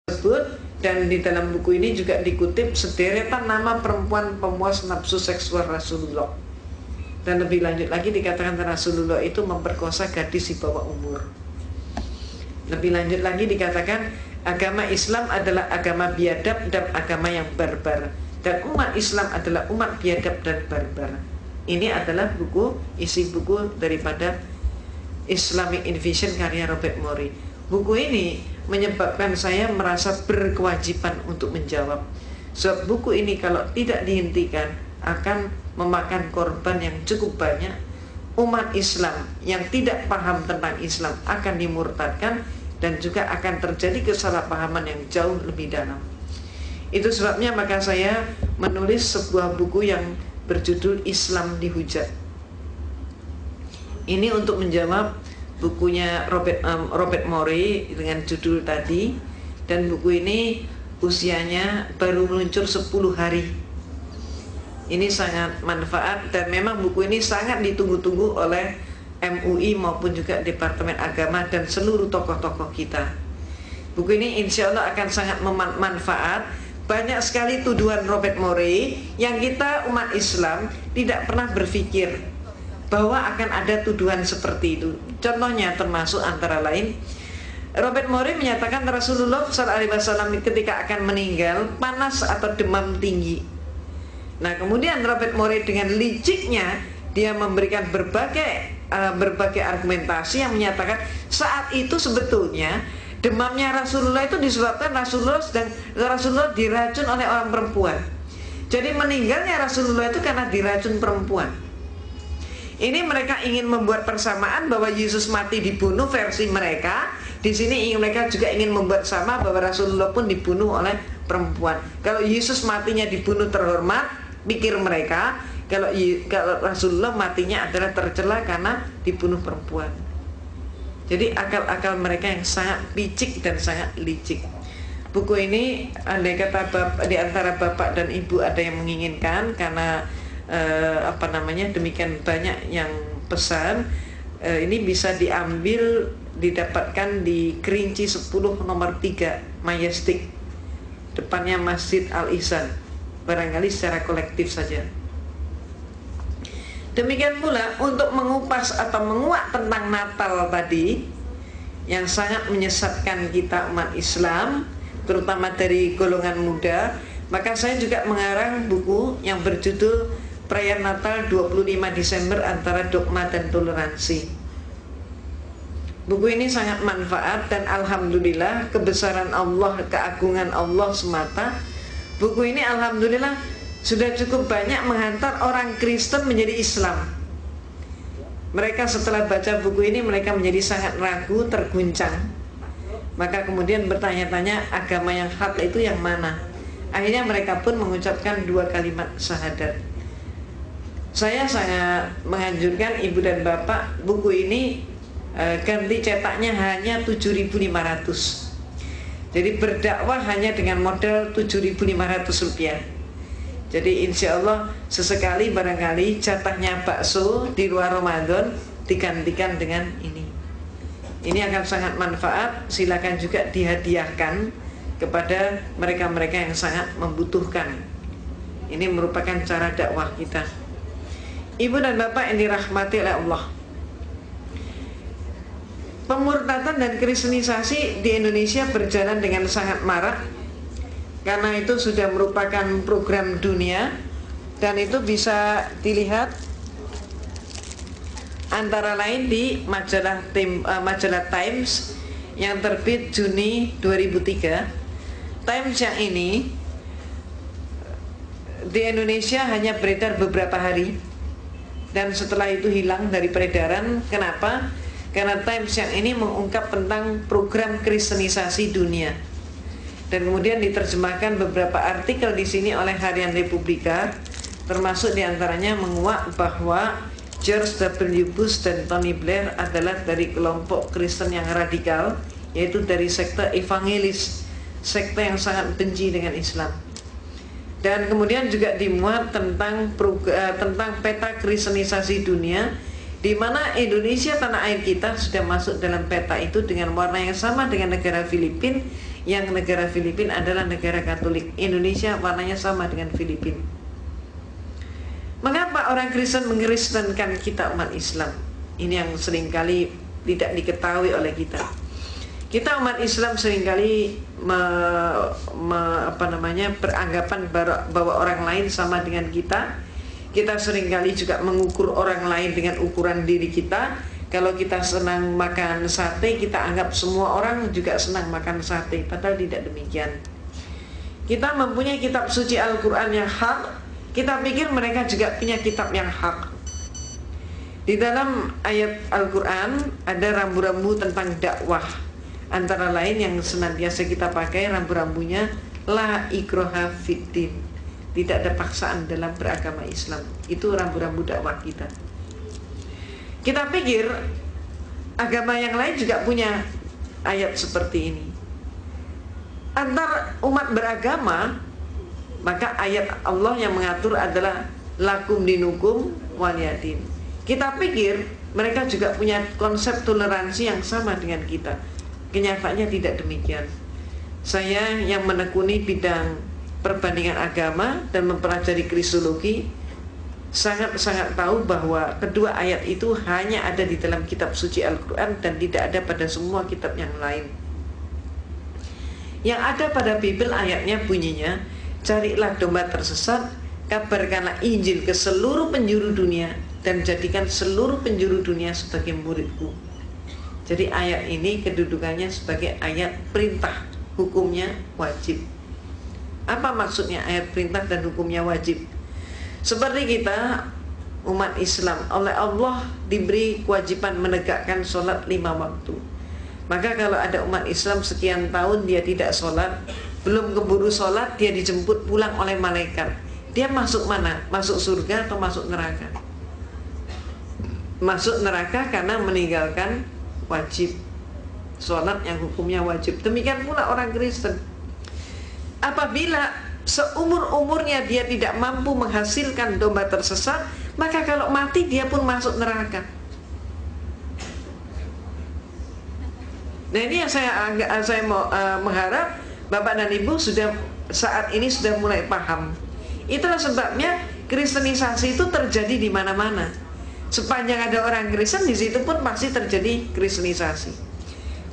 tersebut. Dan di dalam buku ini juga dikutip sederetan nama perempuan pemuas nafsu seksual Rasulullah. Dan lebih lanjut lagi dikatakan Rasulullah itu memperkosa gadis di bawah umur. Lebih lanjut lagi dikatakan agama Islam adalah agama biadab dan agama yang barbar, dan umat Islam adalah umat biadab dan barbar. Ini adalah isi buku daripada Islamic Invasion karya Robert Morey. Buku ini menyebabkan saya merasa berkewajiban untuk menjawab. Sebab buku ini kalau tidak dihentikan akan memakan korban yang cukup banyak. Umat Islam yang tidak paham tentang Islam akan dimurtadkan, dan juga akan terjadi kesalahpahaman yang jauh lebih dalam. Itu sebabnya maka saya menulis sebuah buku yang berjudul Islam Dihujat. Ini untuk menjawab bukunya Robert Morey dengan judul tadi. Dan buku ini usianya baru meluncur 10 hari. Ini sangat manfaat, dan memang buku ini sangat ditunggu-tunggu oleh MUI maupun juga Departemen Agama dan seluruh tokoh-tokoh kita. Buku ini insya Allah akan sangat bermanfaat. Banyak sekali tuduhan Robert Morey yang kita umat Islam tidak pernah berpikir bahwa akan ada tuduhan seperti itu. Contohnya termasuk antara lain, Robert Morey menyatakan Rasulullah SAW ketika akan meninggal panas atau demam tinggi. Nah, kemudian Robert Morey dengan liciknya dia memberikan berbagai argumentasi yang menyatakan saat itu sebetulnya demamnya Rasulullah itu disebabkan Rasulullah diracun oleh orang perempuan. Jadi meninggalnya Rasulullah itu karena diracun perempuan. Ini mereka ingin membuat persamaan bahwa Yesus mati dibunuh versi mereka. Di sini mereka juga ingin membuat sama bahwa Rasulullah pun dibunuh oleh perempuan. Kalau Yesus matinya dibunuh terhormat, pikir mereka, kalau Rasulullah matinya adalah tercela karena dibunuh perempuan. Jadi akal-akal mereka yang sangat picik dan sangat licik. Buku ini andai kata di antara bapak dan ibu ada yang menginginkan, karena demikian banyak yang pesan, ini bisa didapatkan di Kerinci 10 nomor 3 Majestic, depannya Masjid Al-Ihsan, barangkali secara kolektif saja. Demikian pula untuk mengupas atau menguak tentang Natal tadi yang sangat menyesatkan kita umat Islam, terutama dari golongan muda, maka saya juga mengarang buku yang berjudul Perayaan Natal 25 Desember Antara Dogma dan Toleransi. Buku ini sangat manfaat, dan alhamdulillah kebesaran Allah, keagungan Allah semata, buku ini alhamdulillah sudah cukup banyak menghantar orang Kristen menjadi Islam. Mereka setelah baca buku ini mereka menjadi sangat ragu, terguncang. Maka kemudian bertanya-tanya agama yang hak itu yang mana. Akhirnya mereka pun mengucapkan 2 kalimat syahadat. Saya sangat menganjurkan ibu dan bapak buku ini ganti cetaknya hanya 7.500. Jadi berdakwah hanya dengan modal 7.500 rupiah. Jadi insya Allah sesekali barangkali jatahnya bakso di luar Ramadan digantikan dengan ini. Ini akan sangat manfaat. Silakan juga dihadiahkan kepada mereka-mereka yang sangat membutuhkan. Ini merupakan cara dakwah kita. Ibu dan bapak yang dirahmati oleh Allah, pemurtadan dan kristenisasi di Indonesia berjalan dengan sangat marak. Karena itu sudah merupakan program dunia, dan itu bisa dilihat antara lain di majalah Times yang terbit Juni 2003. Times yang ini di Indonesia hanya beredar beberapa hari, dan setelah itu hilang dari peredaran. Kenapa? Karena Times yang ini mengungkap tentang program kristenisasi dunia. Dan kemudian diterjemahkan beberapa artikel di sini oleh Harian Republika, termasuk diantaranya menguak bahwa George W. Bush dan Tony Blair adalah dari kelompok Kristen yang radikal, yaitu dari sekte evangelis, sekte yang sangat benci dengan Islam. Dan kemudian juga dimuat tentang peta kristenisasi dunia, di mana Indonesia, tanah air kita, sudah masuk dalam peta itu dengan warna yang sama dengan negara Filipina yang negara Filipina adalah negara Katolik. Indonesia warnanya sama dengan Filipina. Mengapa orang Kristen mengkristenkan kita umat Islam? Ini yang seringkali tidak diketahui oleh kita. Kita umat Islam seringkali beranggapan bahwa orang lain sama dengan kita. Kita seringkali juga mengukur orang lain dengan ukuran diri kita. Kalau kita senang makan sate, kita anggap semua orang juga senang makan sate, padahal tidak demikian. Kita mempunyai kitab suci Al-Quran yang hak, kita pikir mereka juga punya kitab yang hak. Di dalam ayat Al-Quran ada rambu-rambu tentang dakwah. Antara lain yang senantiasa kita pakai rambu-rambunya, la ikraha fiddin, tidak ada paksaan dalam beragama Islam. Itu rambu-rambu dakwah kita. Kita pikir agama yang lain juga punya ayat seperti ini. Antar umat beragama, maka ayat Allah yang mengatur adalah lakum dinukum waliyadin. Kita pikir mereka juga punya konsep toleransi yang sama dengan kita. Kenyataannya tidak demikian. Saya yang menekuni bidang perbandingan agama dan mempelajari kristologi sangat-sangat tahu bahwa kedua ayat itu hanya ada di dalam kitab suci Al-Quran dan tidak ada pada semua kitab yang lain. Yang ada pada Bible ayatnya bunyinya, carilah domba tersesat, kabarkanlah Injil ke seluruh penjuru dunia, dan jadikan seluruh penjuru dunia sebagai muridku. Jadi ayat ini kedudukannya sebagai ayat perintah, hukumnya wajib. Apa maksudnya ayat perintah dan hukumnya wajib? Seperti kita umat Islam, oleh Allah diberi kewajiban menegakkan sholat 5 waktu. Maka kalau ada umat Islam sekian tahun dia tidak sholat, belum keburu sholat, dia dijemput pulang oleh malaikat. Dia masuk mana? Masuk surga atau masuk neraka? Masuk neraka karena meninggalkan wajib sholat yang hukumnya wajib. Demikian pula orang Kristen. Apabila seumur-umurnya dia tidak mampu menghasilkan domba tersesat, maka kalau mati dia pun masuk neraka. Nah ini yang saya mau mengharap Bapak dan Ibu saat ini sudah mulai paham. Itulah sebabnya kristenisasi itu terjadi di mana-mana. Sepanjang ada orang Kristen, di situ pun pasti terjadi kristenisasi.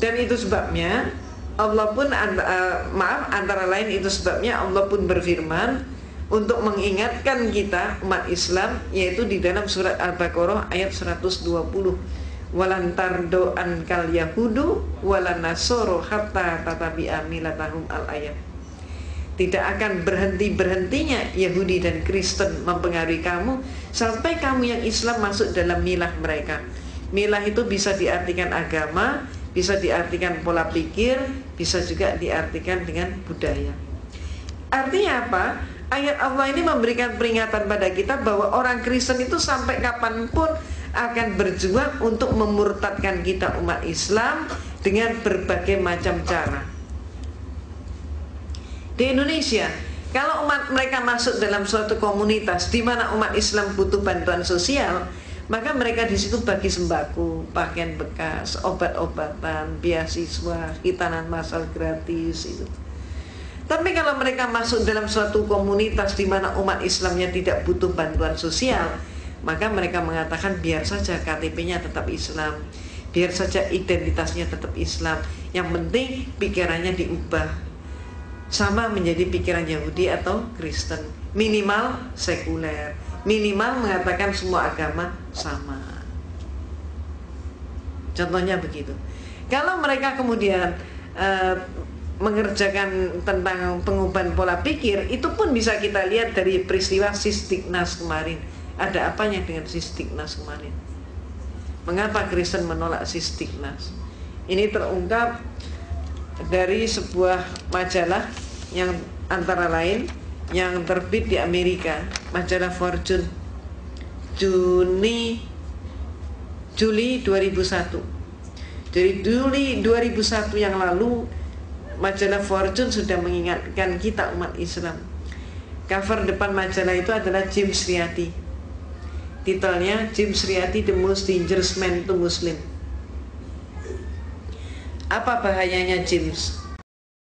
Dan itu sebabnya Allah pun antara lain itu sebabnya Allah pun berfirman untuk mengingatkan kita umat Islam, yaitu di dalam surat Al-Baqarah ayat 120. Walan tardo ankal yahudu walan nasoro hatta tatabi'a milatahum al-ayat. Tidak akan berhenti-berhentinya Yahudi dan Kristen mempengaruhi kamu sampai kamu yang Islam masuk dalam milah mereka. Milah itu bisa diartikan agama, bisa diartikan pola pikir, bisa juga diartikan dengan budaya. Artinya apa? Ayat Allah ini memberikan peringatan pada kita bahwa orang Kristen itu sampai kapanpun akan berjuang untuk memurtadkan kita umat Islam dengan berbagai macam cara. Di Indonesia, kalau umat mereka masuk dalam suatu komunitas di mana umat Islam butuh bantuan sosial, maka mereka di situ bagi sembako, pakaian bekas, obat-obatan, beasiswa, hitanan massal gratis itu. Tapi kalau mereka masuk dalam suatu komunitas di mana umat Islamnya tidak butuh bantuan sosial, maka mereka mengatakan biar saja KTP-nya tetap Islam, biar saja identitasnya tetap Islam, yang penting pikirannya diubah sama menjadi pikiran Yahudi atau Kristen, minimal sekuler, minimal mengatakan semua agama sama. Contohnya begitu. Kalau mereka kemudian mengerjakan tentang pengubahan pola pikir, itu pun bisa kita lihat dari peristiwa Sistignas kemarin. Ada apanya dengan Sistignas kemarin? Mengapa Kristen menolak Sistignas? Ini terungkap dari sebuah majalah yang antara lain yang terbit di Amerika, majalah Fortune, Juli 2001. Jadi Juli 2001 yang lalu majalah Fortune sudah mengingatkan kita umat Islam. Cover depan majalah itu adalah James Riyadi. Titelnya James Riyadi, The Most Dangerous Man to Muslim. Apa bahayanya James?